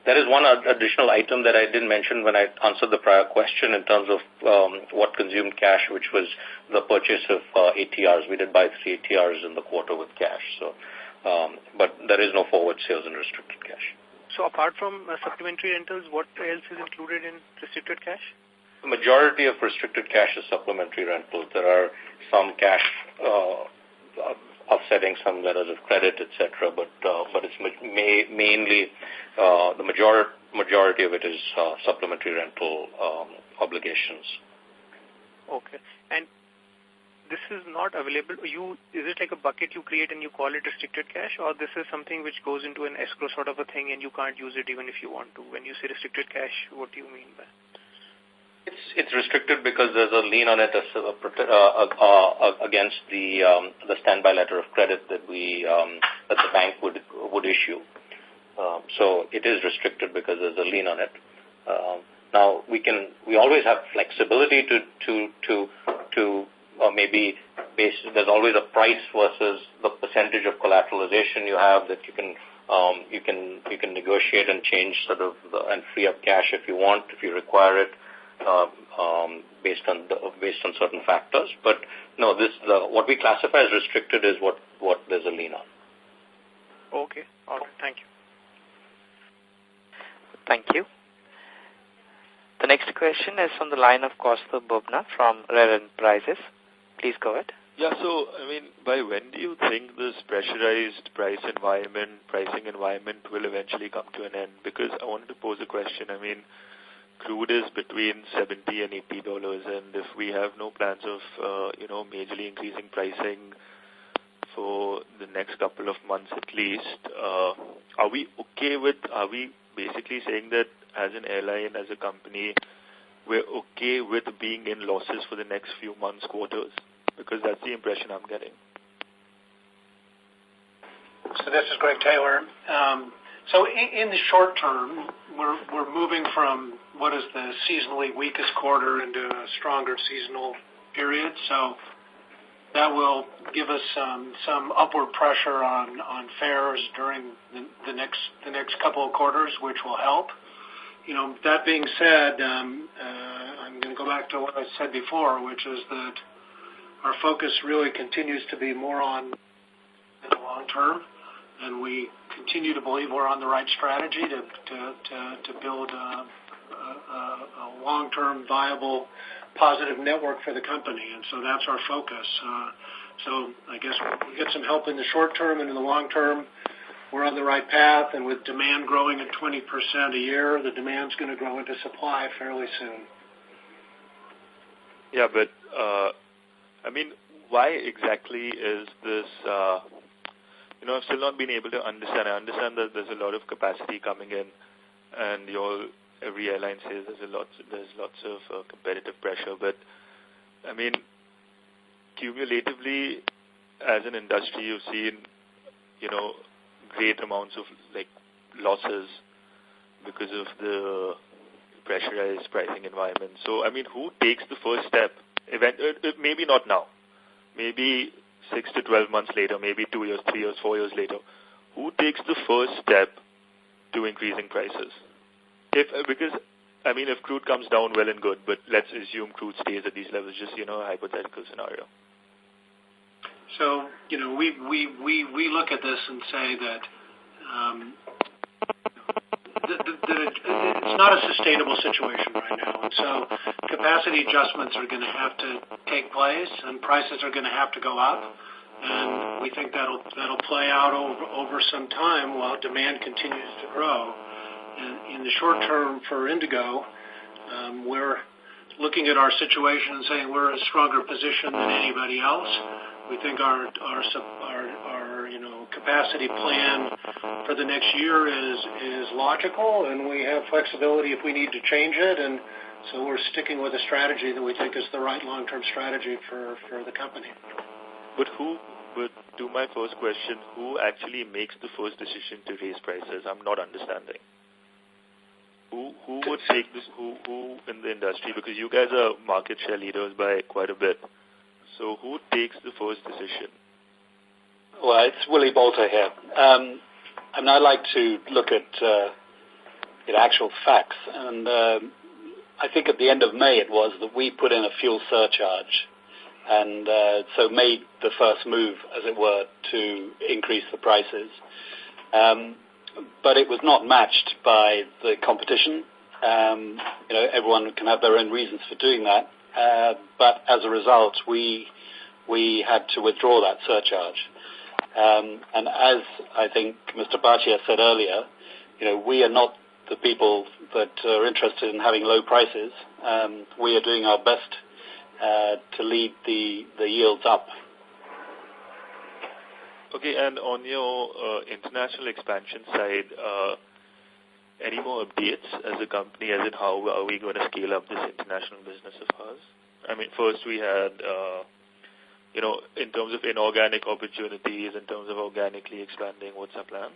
There is one additional item that I didn't mention when I answered the prior question in terms of what consumed cash, which was the purchase of ATRs. We did buy 3 ATRs in the quarter with cash. So, but there is no forward sales in restricted cash. So apart from supplementary rentals, what else is included in restricted cash? The majority of restricted cash is supplementary rentals. There are some cash offsetting some letters of credit, etc. But it's mainly the majority of it is supplementary rental obligations. Okay, and this is not available. Is it like a bucket you create and you call it restricted cash, or this is something which goes into an escrow sort of a thing and you can't use it even if you want to? When you say restricted cash, what do you mean by? It's restricted because there's a lien on it against the standby letter of credit that that the bank would issue. So it is restricted because there's a lien on it. Now we always have flexibility to maybe there's always a price versus the percentage of collateralization you have that you can negotiate and change and free up cash if you want, if you require it. Based on certain factors, but no, what we classify as restricted is what there's a lien on. Okay, all right, thank you. Thank you. The next question is from the line of Kaustubh Bubna from Rare Enterprises. Please go ahead. Yeah, so I mean, by when do you think this pressurized pricing environment will eventually come to an end? Because I wanted to pose a question. I mean, crude is between $70 and $80, and if we have no plans of, majorly increasing pricing for the next couple of months at least, are we basically saying that as an airline, as a company, we're okay with being in losses for the next few months, quarters? Because that's the impression I'm getting. So this is Greg Taylor. So in the short term, we're moving from what is the seasonally weakest quarter into a stronger seasonal period. So that will give us some upward pressure on fares during the next couple of quarters, which will help. That being said, I'm going to go back to what I said before, which is that our focus really continues to be more on the long term, and we continue to believe we're on the right strategy to build a long-term viable positive network for the company, and so that's our focus. So I guess we get some help in the short term, and in the long term, we're on the right path, and with demand growing at 20% a year, the demand's going to grow into supply fairly soon. Yeah, but I mean, why exactly is this? I've still not been able to understand. I understand that there's a lot of capacity coming in, and every airline says there's lots of competitive pressure. But I mean, cumulatively, as an industry, you've seen, great amounts of losses because of the pressurized pricing environment. So I mean, who takes the first step? Maybe not now. Maybe 6 to 12 months later, maybe 2 years, 3 years, 4 years later, who takes the first step to increasing prices? Because if crude comes down, well and good, but let's assume crude stays at these levels, just, a hypothetical scenario. So, we look at this and say that it's not a sustainable situation right now. And so capacity adjustments are going to have to take place, and prices are going to have to go up. And we think that'll play out over some time while demand continues to grow. And in the short term for Indigo, we're looking at our situation and saying we're in a stronger position than anybody else. We think our capacity plan for the next year is logical, and we have flexibility if we need to change it. And so we're sticking with a strategy that we think is the right long-term strategy for the company. But to my first question, who actually makes the first decision to raise prices? I'm not understanding. Who would take this? Who in the industry? Because you guys are market share leaders by quite a bit. So who takes the first decision? Well, it's Willie Bolter here. And I like to look at actual facts. And I think at the end of May it was that we put in a fuel surcharge, and so made the first move, as it were, to increase the prices. But it was not matched by the competition. Everyone can have their own reasons for doing that. But as a result, we had to withdraw that surcharge. And as I think Mr. Bhatia said earlier, we are not the people that are interested in having low prices. We are doing our best to lead the yields up. Okay, and on your international expansion side, any more updates as a company, as in how are we going to scale up this international business of ours? I mean, first we had, in terms of inorganic opportunities, in terms of organically expanding, what's our plan?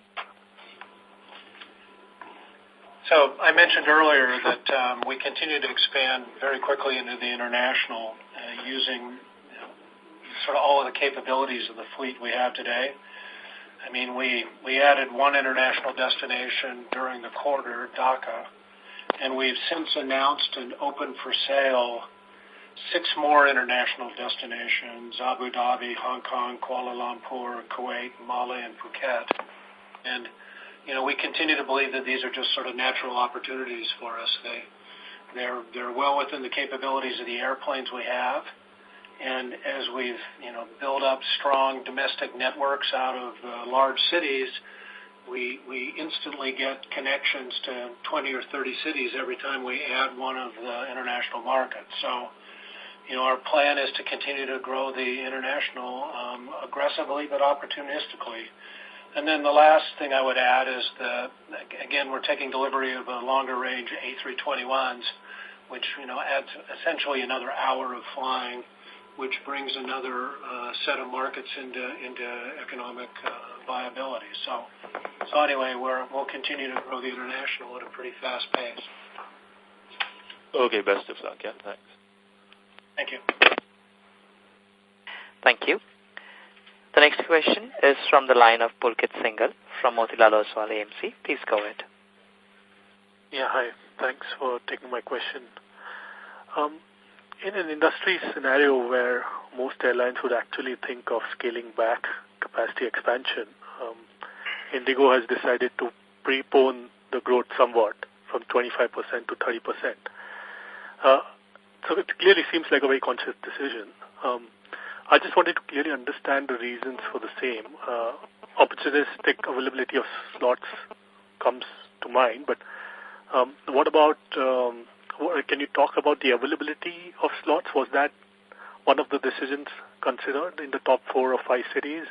So I mentioned earlier that we continue to expand very quickly into the international using sort of all of the capabilities of the fleet we have today. I mean, we added one international destination during the quarter, Dhaka, and we've since announced and opened for sale 6 more international destinations: Abu Dhabi, Hong Kong, Kuala Lumpur, Kuwait, Mali, and Phuket. And we continue to believe that these are just sort of natural opportunities for us. They're well within the capabilities of the airplanes we have. And as we've, built up strong domestic networks out of large cities, we instantly get connections to 20 or 30 cities every time we add one of the international markets. So, our plan is to continue to grow the international aggressively but opportunistically. And then the last thing I would add is that, again, we're taking delivery of a longer-range A321s, which, adds essentially another hour of flying, which brings another set of markets into economic viability. So anyway, we'll continue to grow the international at a pretty fast pace. Okay, best of luck. Yeah, thanks. Thank you. Thank you. The next question is from the line of Pulkit Singhal from Motilal Oswal AMC. Please go ahead. Yeah, hi. Thanks for taking my question. In an industry scenario where most airlines would actually think of scaling back capacity expansion, Indigo has decided to prepone the growth somewhat from 25% to 30%. So it clearly seems like a very conscious decision. I just wanted to clearly understand the reasons for the same. Opportunistic availability of slots comes to mind, but what about, can you talk about the availability of slots? Was that one of the decisions considered in the top 4 or 5 cities?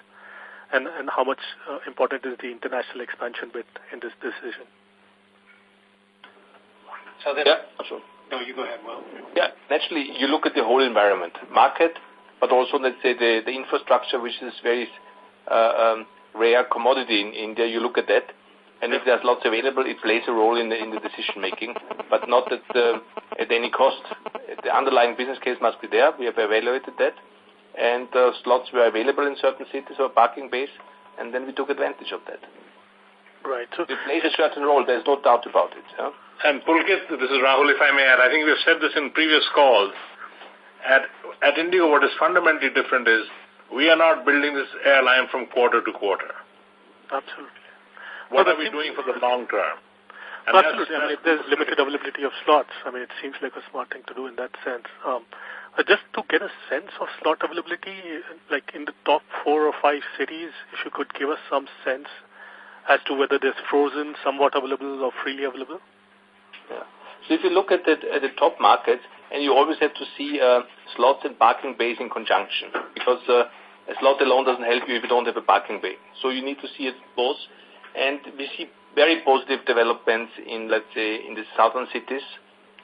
And how much important is the international expansion bit in this decision? So then, absolutely. No, you go ahead, Will. Yeah, naturally, you look at the whole environment, market, but also, let's say, the infrastructure, which is very rare commodity in India. You look at that, and if there's lots available, it plays a role in the decision making, but not at any cost. The underlying business case must be there. We have evaluated that, and slots were available in certain cities or parking base, and then we took advantage of that. Right. So it plays a certain role. There's no doubt about it. Yeah? And Pulkit, this is Rahul, if I may add. I think we've said this in previous calls. At Indigo, what is fundamentally different is we are not building this airline from quarter to quarter. Absolutely. What are we doing for the long term? And absolutely. I mean, if there's limited availability of slots, I mean, it seems like a smart thing to do in that sense. Just to get a sense of slot availability, like in the top 4 or 5 cities, if you could give us some sense as to whether there's frozen, somewhat available, or freely available? Yeah. So if you look at the top markets, and you always have to see slots and parking bays in conjunction, because a slot alone doesn't help you if you don't have a parking bay. So you need to see it both. And we see very positive developments in, let's say, in the southern cities,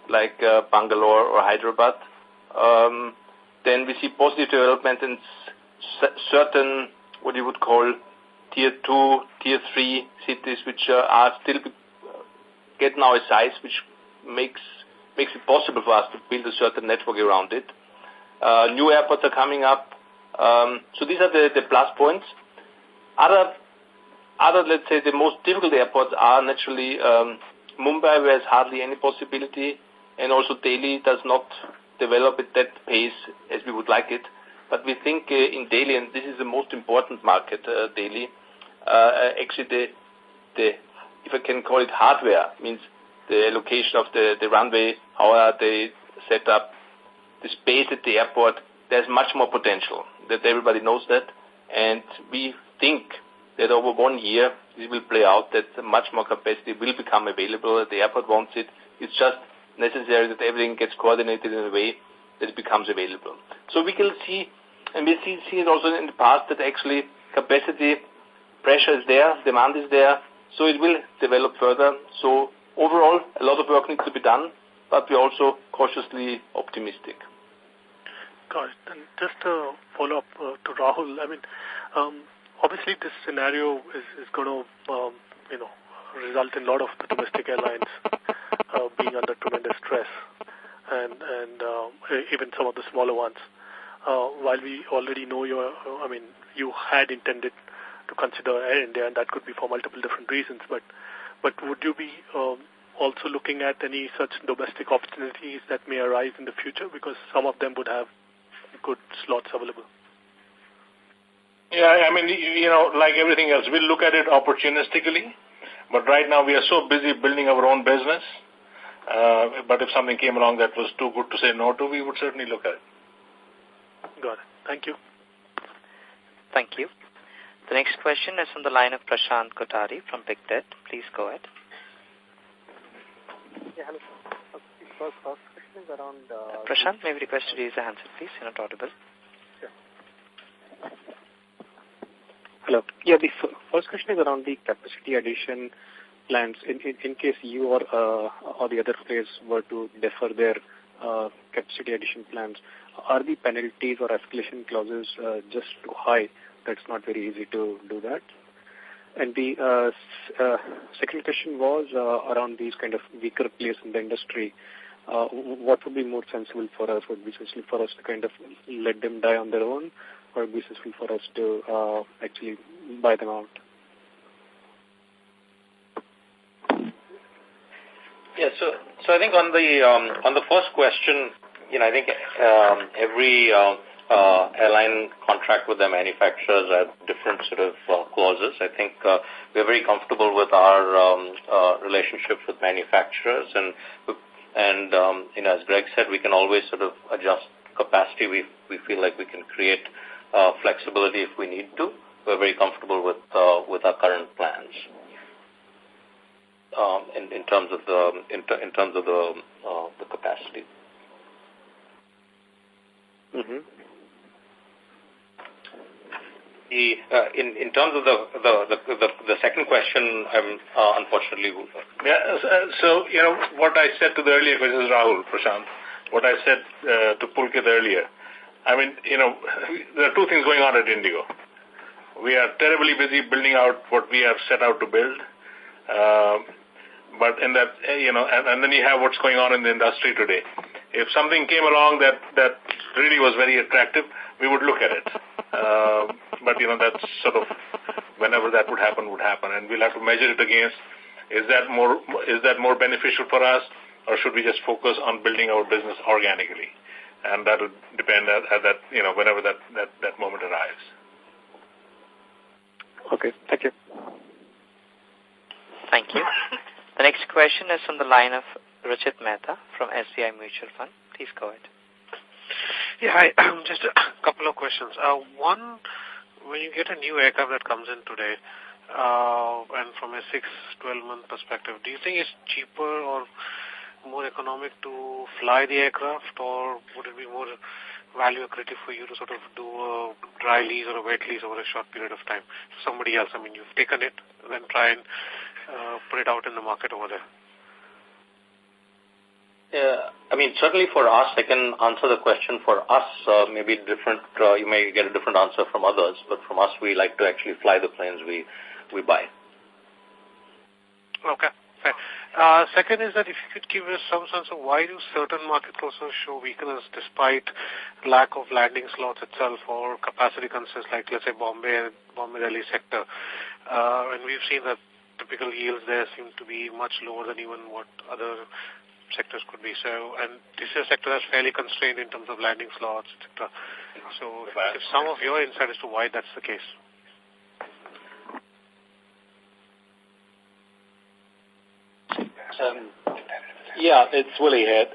like Bangalore or Hyderabad. Then we see positive development in certain, what you would call, tier 2, tier 3 cities, which are still get now a size which makes it possible for us to build a certain network around it. New airports are coming up. So these are the plus points. Other, let's say, the most difficult airports are naturally Mumbai, where there's hardly any possibility, and also Delhi does not develop at that pace as we would like it. But we think in Delhi, and this is the most important market, Delhi, actually the, if I can call it hardware, means the location of the runway, how are they set up, the space at the airport, there's much more potential. That everybody knows that. And we think that over 1 year, this will play out, that much more capacity will become available. The airport wants it. It's just necessary that everything gets coordinated in a way that it becomes available. So we can see, and we see it also in the past, that actually capacity pressure is there, demand is there, so it will develop further. So overall, a lot of work needs to be done, but we're also cautiously optimistic. Got it. And just a follow-up to Rahul, I mean, obviously this scenario is going to, result in a lot of the domestic airlines being under tremendous stress, and even some of the smaller ones. While we already know you had intended to consider Air India, and that could be for multiple different reasons, but would you be also looking at any such domestic opportunities that may arise in the future, because some of them would have good slots available? Yeah, I mean, like everything else, we'll look at it opportunistically, but right now we are so busy building our own business. But if something came along that was too good to say no to, we would certainly look at it. Got it. Thank you. Thank you. The next question is from the line of Prashant Kothari from Big Debt. Please go ahead. Yeah, hello. First question is around... Prashant, may we request to raise your handset, please? You're not audible. Yeah. Hello. Yeah, the first question is around the capacity addition plans. In case you or the other players were to defer their capacity addition plans, are the penalties or escalation clauses just too high that it's not very easy to do that? And the second question was around these kind of weaker players in the industry. What would be more sensible for us? Would it be sensible for us to kind of let them die on their own, or would it be sensible for us to actually buy them out? Yeah, so I think on the first question, I think every airline contract with their manufacturers have different sort of clauses. I think we're very comfortable with our relationships with manufacturers, and as Greg said, we can always sort of adjust capacity. We feel like we can create flexibility if we need to. We're very comfortable with our current plans. In terms of the capacity. Mm-hmm. In terms of the second question, unfortunately. Yeah. So what I said to the earlier question is Rahul, Prashant. What I said to Pulkit earlier. I mean, there are two things going on at Indigo. We are terribly busy building out what we have set out to build. But in that, and then you have what's going on in the industry today. If something came along that really was very attractive, we would look at it. But that's sort of whenever that would happen, and we'll have to measure it against. Is that more beneficial for us, or should we just focus on building our business organically? And that would depend at that whenever that moment arrives. Okay, thank you. Thank you. The next question is from the line of Ruchit Mehta from SBI Mutual Fund. Please go ahead. Yeah, hi. Just a couple of questions. One, when you get a new aircraft that comes in today, and from a 6-12 month perspective, do you think it's cheaper or more economic to fly the aircraft, or would it be more value accretive for you to sort of do a dry lease or a wet lease over a short period of time? Somebody else, I mean, you've taken it, then try and put it out in the market over there. Yeah, I mean, certainly for us, I can answer the question. For us, maybe different. You may get a different answer from others, but from us, we like to actually fly the planes we buy. Okay, fair. Second is that if you could give us some sense of why do certain markets also show weakness despite lack of landing slots itself or capacity concerns like, let's say, Bombay-Delhi sector. And we've seen that typical yields there seem to be much lower than even what other sectors could be. So, and this is a sector that's fairly constrained in terms of landing slots, etc. So, if some of your insight as to why that's the case. Yeah, it's Willie here.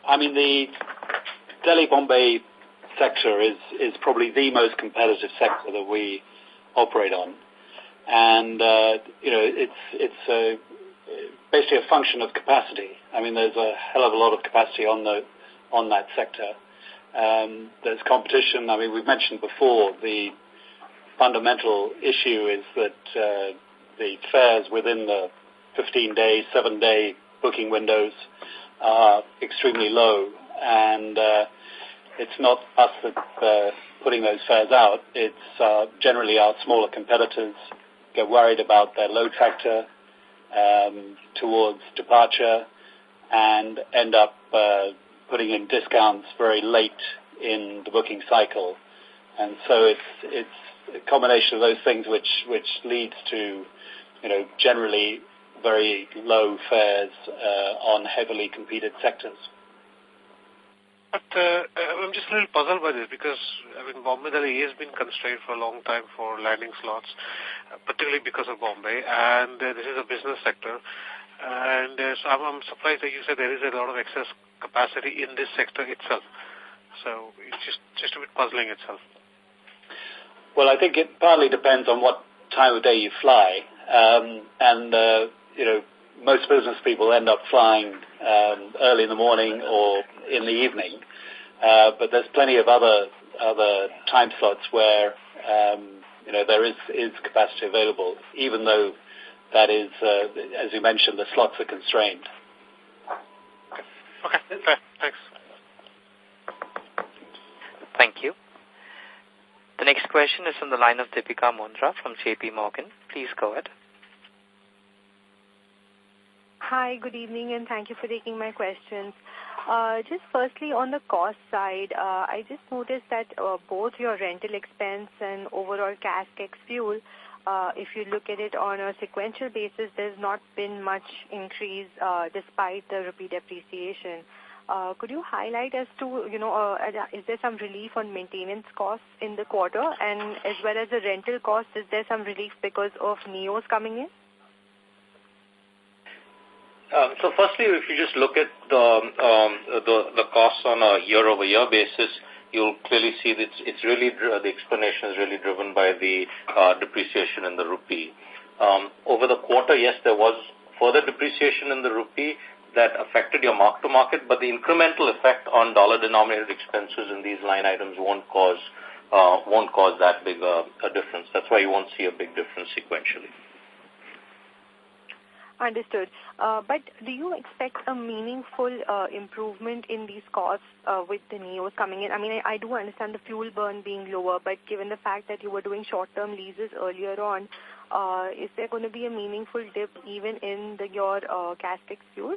I mean, the Delhi-Bombay sector is probably the most competitive sector that we operate on. And, it's basically a function of capacity. I mean, there's a hell of a lot of capacity on that sector. There's competition. I mean, we've mentioned before the fundamental issue is that the fares within the 15-day, 7-day booking windows are extremely low, and it's not us that putting those fares out. It's generally our smaller competitors get worried about their load factor towards departure and end up putting in discounts very late in the booking cycle. And so it's a combination of those things which leads to, generally very low fares on heavily competed sectors. But I'm just a little puzzled by this because, I mean, Bombay-Delhi has been constrained for a long time for landing slots, particularly because of Bombay, and this is a business sector. And so I'm surprised that you said there is a lot of excess capacity in this sector itself. So it's just a bit puzzling itself. Well, I think it partly depends on what time of day you fly. Most business people end up flying early in the morning or in the evening. But there's plenty of other time slots where, there is capacity available, even though that is, as you mentioned, the slots are constrained. Okay. Thanks. Thank you. The next question is from the line of Deepika Mundra from JP Morgan. Please go ahead. Hi, good evening, and thank you for taking my questions. Just firstly, on the cost side, I just noticed that both your rental expense and overall CASK ex fuel, if you look at it on a sequential basis, there's not been much increase despite the rupee depreciation. Could you highlight as to, is there some relief on maintenance costs in the quarter? And as well as the rental costs, is there some relief because of NEOs coming in? So firstly, if you just look at the costs on a year-over-year basis, you'll clearly see that it's really the explanation is really driven by the depreciation in the rupee. Over the quarter, yes, there was further depreciation in the rupee that affected your mark-to-market, but the incremental effect on dollar-denominated expenses in these line items won't cause that big a difference. That's why you won't see a big difference sequentially. Understood. But do you expect a meaningful improvement in these costs with the NEOs coming in? I mean, I do understand the fuel burn being lower, but given the fact that you were doing short-term leases earlier on, is there going to be a meaningful dip even in your CASK ex fuel?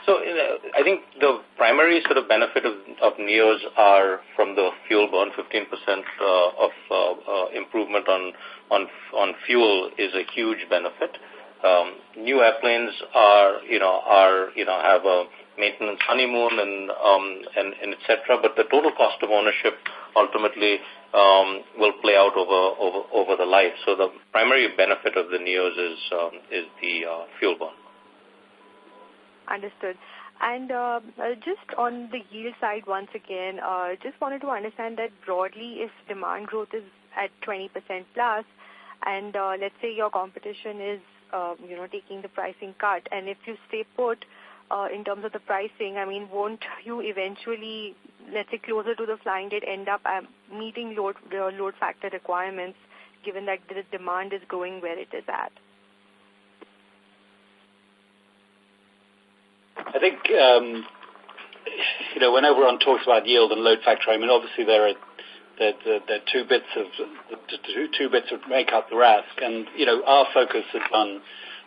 So I think the primary sort of benefit of NEOs are from the fuel burn. 15% of improvement on fuel is a huge benefit. New airplanes have a maintenance honeymoon and etc. But the total cost of ownership ultimately will play out over the life. So the primary benefit of the NEOs is the fuel burn. Understood. And just on the yield side, once again, just wanted to understand that broadly, if demand growth is at 20% plus, and let's say your competition is, taking the pricing cut, and if you stay put in terms of the pricing, I mean, won't you eventually, let's say closer to the flying date, end up meeting load factor requirements, given that the demand is going where it is at? I think, when everyone talks about yield and load factor, I mean, obviously there are two bits that make up the RASK, and our focus is on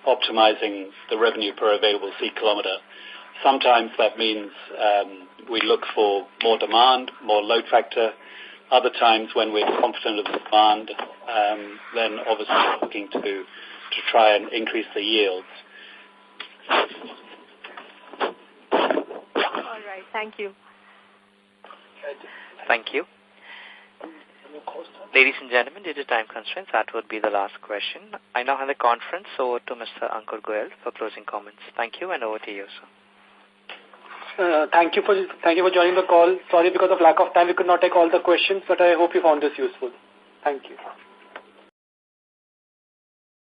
optimizing the revenue per available seat kilometer. Sometimes that means we look for more demand, more load factor. Other times, when we're confident of the demand, then obviously we're looking to try and increase the yields. All right, thank you. Thank you. Ladies and gentlemen, due to time constraints, that would be the last question. I now hand the conference over to Mr. Ankur Goel for closing comments. Thank you, and over to you, sir. Thank you for joining the call. Sorry, because of lack of time, we could not take all the questions, but I hope you found this useful. Thank you.